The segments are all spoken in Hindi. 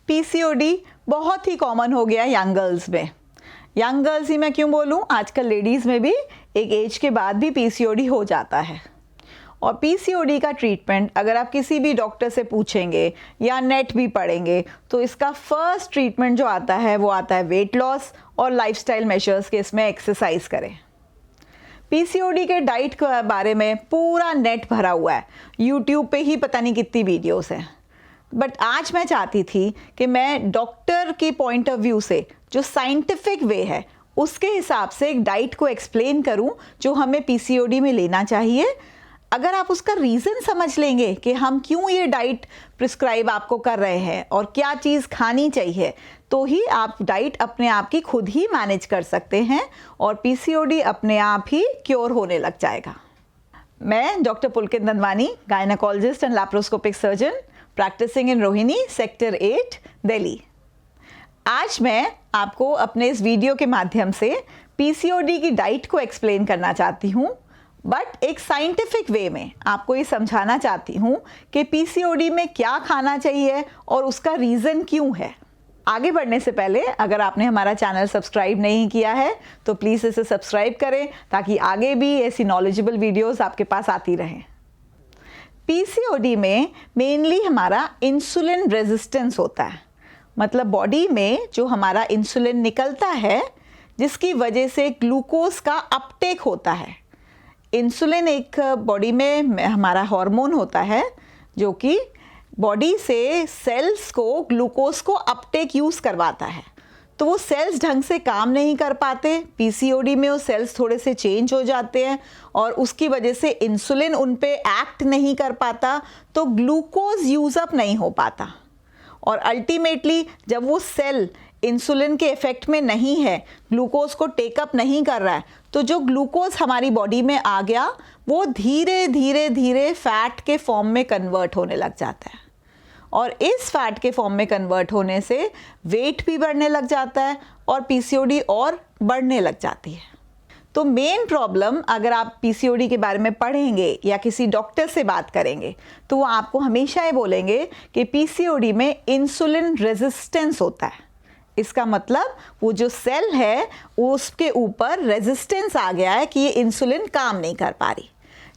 पीसीओडी बहुत ही कॉमन हो गया यंग गर्ल्स में। यंग गर्ल्स ही मैं क्यों बोलूँ, आजकल लेडीज़ में भी एक एज के बाद भी पीसीओडी हो जाता है। और पीसीओडी का ट्रीटमेंट अगर आप किसी भी डॉक्टर से पूछेंगे या नेट भी पढ़ेंगे तो इसका फर्स्ट ट्रीटमेंट जो आता है वो आता है वेट लॉस और लाइफस्टाइल मेजर्स के, इसमें एक्सरसाइज करें। पीसीओडी के डाइट के बारे में पूरा नेट भरा हुआ है, यूट्यूब पे ही पता नहीं कितनी वीडियोस हैं। बट आज मैं चाहती थी कि मैं डॉक्टर के पॉइंट ऑफ व्यू से, जो साइंटिफिक वे है, उसके हिसाब से एक डाइट को एक्सप्लेन करूं जो हमें पीसीओडी में लेना चाहिए। अगर आप उसका रीज़न समझ लेंगे कि हम क्यों ये डाइट प्रिस्क्राइब आपको कर रहे हैं और क्या चीज़ खानी चाहिए, तो ही आप डाइट अपने आप की खुद ही मैनेज कर सकते हैं और पीसीओडी अपने आप ही क्योर होने लग जाएगा। मैं doctor Pulkit Nandwani, gynaecologist and laparoscopic surgeon, practising in Rohini, sector 8, Delhi. आज मैं आपको अपने इस वीडियो के माध्यम से पीसीओडी की डाइट को एक्सप्लेन करना चाहती हूँ, बट एक साइंटिफिक वे में आपको ये समझाना चाहती हूँ कि पीसीओडी में क्या खाना चाहिए और उसका रीज़न क्यों है। आगे बढ़ने से पहले अगर आपने हमारा चैनल सब्सक्राइब नहीं किया है तो प्लीज़ इसे सब्सक्राइब करें ताकि आगे भी ऐसी नॉलेजेबल वीडियोस आपके पास आती रहें। पीसीओडी में मेनली हमारा इंसुलिन रेजिस्टेंस होता है, मतलब बॉडी में जो हमारा इंसुलिन निकलता है जिसकी वजह से ग्लूकोज का अपटेक होता है। इंसुलिन एक बॉडी में हमारा हार्मोन होता है जो कि बॉडी से सेल्स को ग्लूकोज को अपटेक यूज़ करवाता है। तो वो सेल्स ढंग से काम नहीं कर पाते, पीसीओडी में वो सेल्स थोड़े से चेंज हो जाते हैं और उसकी वजह से इंसुलिन उन पे एक्ट नहीं कर पाता, तो ग्लूकोज यूज़ अप नहीं हो पाता। और अल्टीमेटली जब वो सेल इंसुलिन के इफ़ेक्ट में नहीं है, ग्लूकोज को टेकअप नहीं कर रहा है, तो जो ग्लूकोज हमारी बॉडी में आ गया वो धीरे धीरे धीरे फैट के फॉर्म में कन्वर्ट होने लग जाता है। और इस फैट के फॉर्म में कन्वर्ट होने से वेट भी बढ़ने लग जाता है और पीसीओडी और बढ़ने लग जाती है। तो मेन प्रॉब्लम, अगर आप पीसीओडी के बारे में पढ़ेंगे या किसी डॉक्टर से बात करेंगे तो वो आपको हमेशा ये बोलेंगे कि पीसीओडी में इंसुलिन रेजिस्टेंस होता है। इसका मतलब वो जो सेल है उसके ऊपर रेजिस्टेंस आ गया है कि ये इंसुलिन काम नहीं कर पा रही।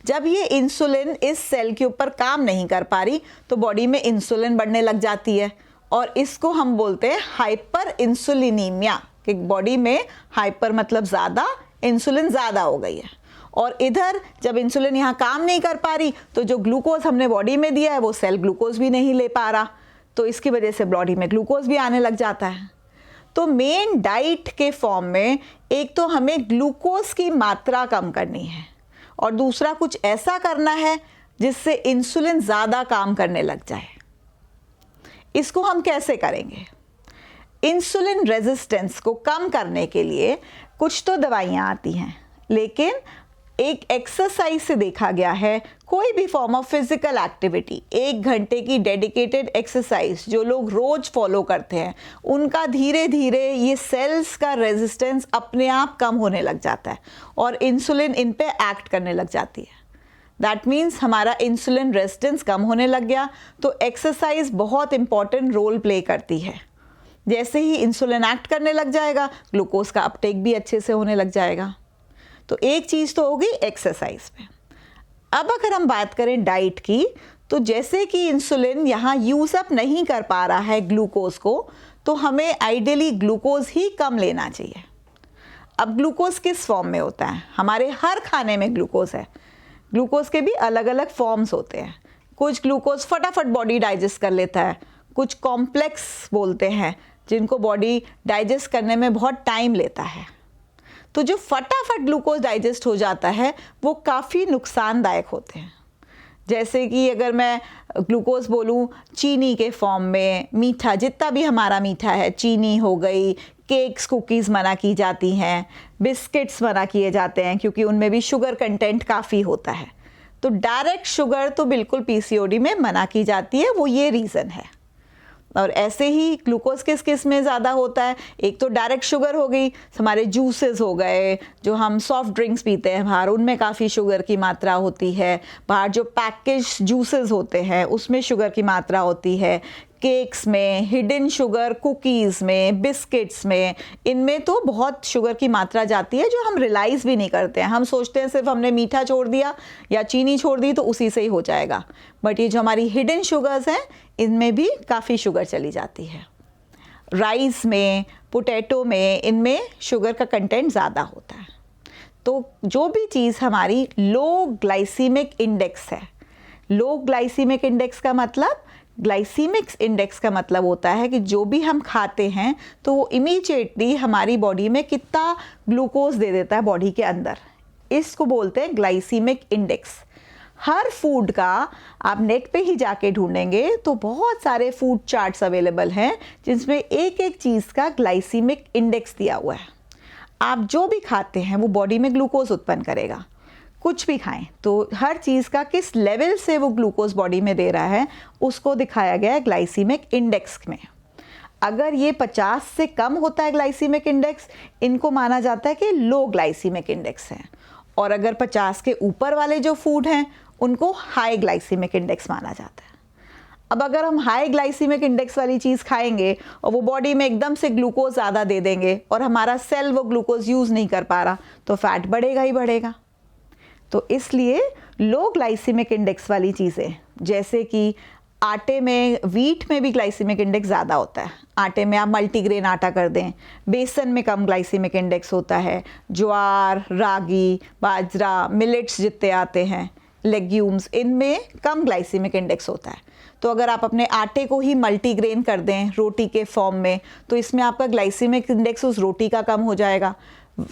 जब ये इंसुलिन इस सेल के ऊपर काम नहीं कर पा रही तो बॉडी में इंसुलिन बढ़ने लग जाती है और इसको हम बोलते हैं हाइपर इंसुलिनीमिया, कि बॉडी में हाइपर मतलब ज़्यादा, इंसुलिन ज़्यादा हो गई है। और इधर जब इंसुलिन यहाँ काम नहीं कर पा रही तो जो ग्लूकोज हमने बॉडी में दिया है वो सेल ग्लूकोज भी नहीं ले पा रहा, तो इसकी वजह से बॉडी में ग्लूकोज भी आने लग जाता है। तो मेन डाइट के फॉर्म में एक तो हमें ग्लूकोज की मात्रा कम करनी है और दूसरा कुछ ऐसा करना है जिससे इंसुलिन ज़्यादा काम करने लग जाए। इसको हम कैसे करेंगे? इंसुलिन रेजिस्टेंस को कम करने के लिए कुछ तो दवाइयाँ आती हैं, लेकिन एक एक्सरसाइज से देखा गया है, कोई भी फॉर्म ऑफ फिजिकल एक्टिविटी, 1 घंटे की डेडिकेटेड एक्सरसाइज जो लोग रोज़ फॉलो करते हैं, उनका धीरे धीरे ये सेल्स का रेजिस्टेंस अपने आप कम होने लग जाता है और इंसुलिन इन पे एक्ट करने लग जाती है। दैट मीन्स हमारा इंसुलिन रेजिस्टेंस कम होने लग गया। तो एक्सरसाइज बहुत इंपॉर्टेंट रोल प्ले करती है। जैसे ही इंसुलिन एक्ट करने लग जाएगा, ग्लूकोज का अपटेक भी अच्छे से होने लग जाएगा। तो एक चीज़ तो होगी एक्सरसाइज में। अब अगर हम बात करें डाइट की, तो जैसे कि इंसुलिन यहाँ यूज़ अप नहीं कर पा रहा है ग्लूकोज को, तो हमें आइडियली ग्लूकोज ही कम लेना चाहिए। अब ग्लूकोज किस फॉर्म में होता है? हमारे हर खाने में ग्लूकोज है। ग्लूकोज के भी अलग अलग फॉर्म्स होते हैं। कुछ ग्लूकोज फटाफट बॉडी डाइजेस्ट कर लेता है, कुछ कॉम्प्लेक्स बोलते हैं जिनको बॉडी डाइजेस्ट करने में बहुत टाइम लेता है। तो जो फटाफट ग्लूकोज डाइजेस्ट हो जाता है वो काफ़ी नुकसानदायक होते हैं। जैसे कि अगर मैं ग्लूकोज बोलूँ चीनी के फॉर्म में, मीठा जितना भी हमारा मीठा है, चीनी हो गई, केक्स कुकीज़ मना की जाती हैं, बिस्किट्स मना किए जाते हैं क्योंकि उनमें भी शुगर कंटेंट काफ़ी होता है। तो डायरेक्ट शुगर तो बिल्कुल पीसीओडी में मना की जाती है, वो ये रीज़न है। और ऐसे ही ग्लूकोज किस किस में ज़्यादा होता है? एक तो डायरेक्ट शुगर हो गई, हमारे जूसेस हो गए, जो हम सॉफ्ट ड्रिंक्स पीते हैं बाहर, उनमें काफ़ी शुगर की मात्रा होती है। बाहर जो पैकेज जूसेस होते हैं उसमें शुगर की मात्रा होती है। केक्स में, हिडन शुगर कुकीज़ में, बिस्किट्स में, इनमें तो बहुत शुगर की मात्रा जाती है जो हम रियलाइज़ भी नहीं करते हैं। हम सोचते हैं सिर्फ हमने मीठा छोड़ दिया या चीनी छोड़ दी तो उसी से ही हो जाएगा, बट ये जो हमारी हिडन शुगर्स हैं इनमें भी काफ़ी शुगर चली जाती है। राइस में, पोटैटो में, इनमें शुगर का कंटेंट ज़्यादा होता है। तो जो भी चीज़ हमारी लो ग्लाइसीमिक इंडेक्स है, लो ग्लाइसीमिक इंडेक्स का मतलब, ग्लाइसीमिक इंडेक्स का मतलब होता है कि जो भी हम खाते हैं तो वो इमीडिएटली हमारी बॉडी में कितना ग्लूकोज दे देता है बॉडी के अंदर, इसको बोलते हैं ग्लाइसीमिक इंडेक्स। हर फूड का आप नेट पे ही जाके ढूंढेंगे तो बहुत सारे फूड चार्ट्स अवेलेबल हैं जिसमें एक एक चीज़ का ग्लाइसीमिक इंडेक्स दिया हुआ है। आप जो भी खाते हैं वो बॉडी में ग्लूकोज उत्पन्न करेगा, कुछ भी खाएं तो हर चीज़ का किस लेवल से वो ग्लूकोज बॉडी में दे रहा है उसको दिखाया गया है ग्लाइसीमिक इंडेक्स में। अगर ये 50 से कम होता है ग्लाइसीमिक इंडेक्स, इनको माना जाता है कि लो ग्लाइसीमिक इंडेक्स है, और अगर 50 के ऊपर वाले जो फूड हैं उनको हाई ग्लाइसीमिक इंडेक्स माना जाता है। अब अगर हम हाई ग्लाइसीमिक इंडेक्स वाली चीज़ खाएंगे और वो बॉडी में एकदम से ग्लूकोज ज़्यादा दे देंगे और हमारा सेल वो ग्लूकोज यूज़ नहीं कर पा रहा तो फैट बढ़ेगा ही बढ़ेगा। तो इसलिए लो ग्लाइसीमिक इंडेक्स वाली चीज़ें, जैसे कि आटे में, वीट में भी ग्लाइसीमिक इंडेक्स ज़्यादा होता है। आटे में आप मल्टीग्रेन आटा कर दें, बेसन में कम ग्लाइसीमिक इंडेक्स होता है। ज्वार, रागी, बाजरा, मिलेट्स जितने आते हैं, लेग्यूम्स, इनमें कम ग्लाइसीमिक इंडेक्स होता है। तो अगर आप अपने आटे को ही मल्टीग्रेन कर दें रोटी के फॉर्म में तो इसमें आपका ग्लाइसीमिक इंडेक्स उस रोटी का कम हो जाएगा।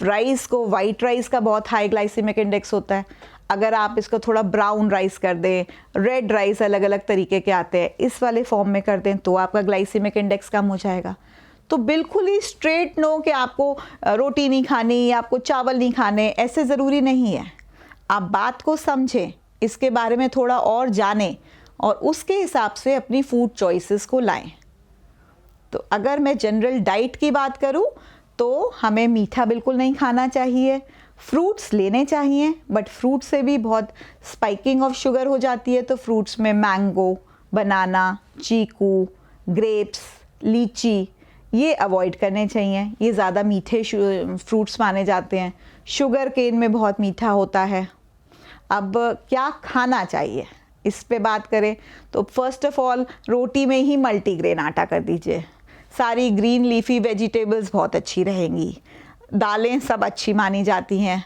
राइस को, वाइट राइस का बहुत हाई ग्लाइसीमिक इंडेक्स होता है। अगर आप इसको थोड़ा ब्राउन राइस कर दें, रेड राइस अलग अलग तरीके के आते हैं, इस वाले फॉर्म में कर दें तो आपका ग्लाइसीमिक इंडेक्स कम हो जाएगा। तो बिल्कुल ही स्ट्रेट नो कि आपको रोटी नहीं खानी या आपको चावल नहीं खाने, ऐसे ज़रूरी नहीं है। आप बात को समझें, इसके बारे में थोड़ा और जानें और उसके हिसाब से अपनी फूड चॉइसेस को लाएं। तो अगर मैं जनरल डाइट की बात करूं तो हमें मीठा बिल्कुल नहीं खाना चाहिए, फ्रूट्स लेने चाहिए, बट फ्रूट से भी बहुत स्पाइकिंग ऑफ शुगर हो जाती है। तो फ्रूट्स में मैंगो, बनाना, चीकू, ग्रेप्स, लीची, ये अवॉइड करने चाहिए। ये ज़्यादा मीठे फ्रूट्स माने जाते हैं। शुगर केन में बहुत मीठा होता है। अब क्या खाना चाहिए इस पे बात करें तो फर्स्ट ऑफ ऑल रोटी में ही मल्टीग्रेन आटा कर दीजिए। सारी ग्रीन लीफी वेजिटेबल्स बहुत अच्छी रहेंगी। दालें सब अच्छी मानी जाती हैं,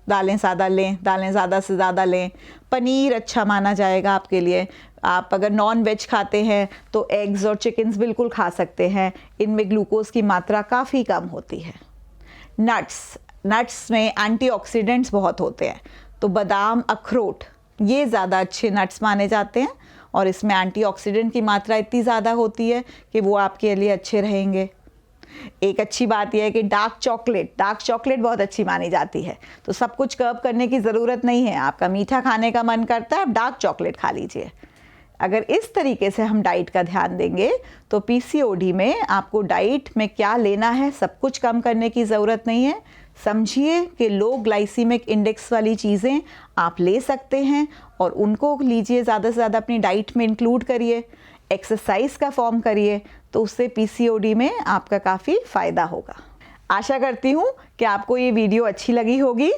दालें ज़्यादा लें, दालें ज़्यादा से ज़्यादा लें। पनीर अच्छा माना जाएगा आपके लिए। आप अगर नॉन वेज खाते हैं तो एग्स और चिकन्स बिल्कुल खा सकते हैं, इनमें ग्लूकोज की मात्रा काफ़ी कम होती है। नट्स में एंटीऑक्सीडेंट्स बहुत होते हैं, तो बादाम, अखरोट, ये ज़्यादा अच्छे नट्स माने जाते हैं और इसमें एंटीऑक्सीडेंट की मात्रा इतनी ज़्यादा होती है कि वो आपके लिए अच्छे रहेंगे। एक अच्छी बात यह है कि डार्क चॉकलेट बहुत अच्छी मानी जाती है। तो सब कुछ कर्ब करने की ज़रूरत नहीं है। आपका मीठा खाने का मन करता है, आप डार्क चॉकलेट खा लीजिए। अगर इस तरीके से हम डाइट का ध्यान देंगे तो पीसीओडी में आपको डाइट में क्या लेना है सब कुछ कम करने की ज़रूरत नहीं है। समझिए कि लो ग्लाइसीमिक इंडेक्स वाली चीज़ें आप ले सकते हैं और उनको लीजिए, ज़्यादा से ज़्यादा अपनी डाइट में इंक्लूड करिए, एक्सरसाइज का फॉर्म करिए, तो उससे पीसीओडी में आपका काफ़ी फ़ायदा होगा। आशा करती हूँ कि आपको ये वीडियो अच्छी लगी होगी।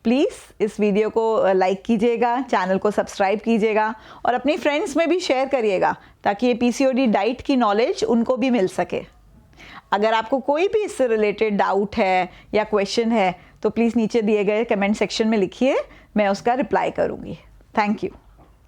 प्लीज़ इस वीडियो को लाइक कीजिएगा, चैनल को सब्सक्राइब कीजिएगा और अपनी फ्रेंड्स में भी शेयर करिएगा ताकि ये पीसीओडी डाइट की नॉलेज उनको भी मिल सके। अगर आपको कोई भी इससे रिलेटेड डाउट है या क्वेश्चन है तो प्लीज़ नीचे दिए गए कमेंट सेक्शन में लिखिए, मैं उसका रिप्लाई करूँगी। Thank you.